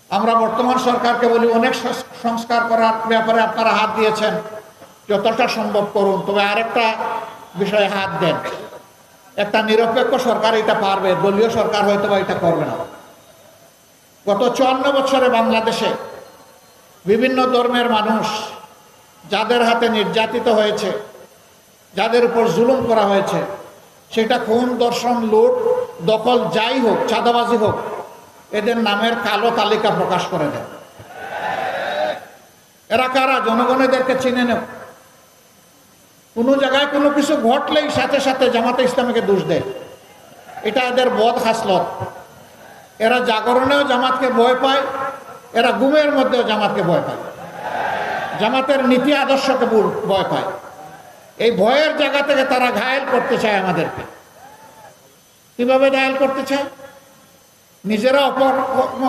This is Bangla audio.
আমরা বর্তমান সরকারকে বলি, অনেক সংস্কার করার ব্যাপারে আপনারা হাত দিয়েছেন, যতটা সম্ভব করুন, তবে আরেকটা বিষয়ে হাত দেন। একটা নিরপেক্ষ সরকার এটা পারবে, দলীয় সরকার হয়তো বা এটা করবে না। গত 54 বছরে বাংলাদেশে বিভিন্ন ধর্মের মানুষ যাদের হাতে নির্যাতিত হয়েছে, যাদের উপর জুলুম করা হয়েছে, সেটা খুন, ধর্ষণ, লুট, দখল যাই হোক, চাঁদাবাজি হোক, এদের নামের কালো তালিকা প্রকাশ করে দেয়। এরা কারা? জনগণ এদেরকে চিনে নেব। কোনো জায়গায় কোনো কিছু ঘটলেই সাথে সাথে জামাতে ইসলামীকে দোষ দেয়। এটা এদের বদ হাসলত। এরা জাগরণেও জামাতকে ভয় পায়, এরা গুমের মধ্যেও জামাতকে ভয় পায়, জামাতের নীতি আদর্শকে ভয় পায়। এই ভয়ের জায়গা থেকে তারা ঘায়েল করতে চায় আমাদেরকে। কিভাবে ঘায়েল করতে চায়? নিজেরা অপকর্ম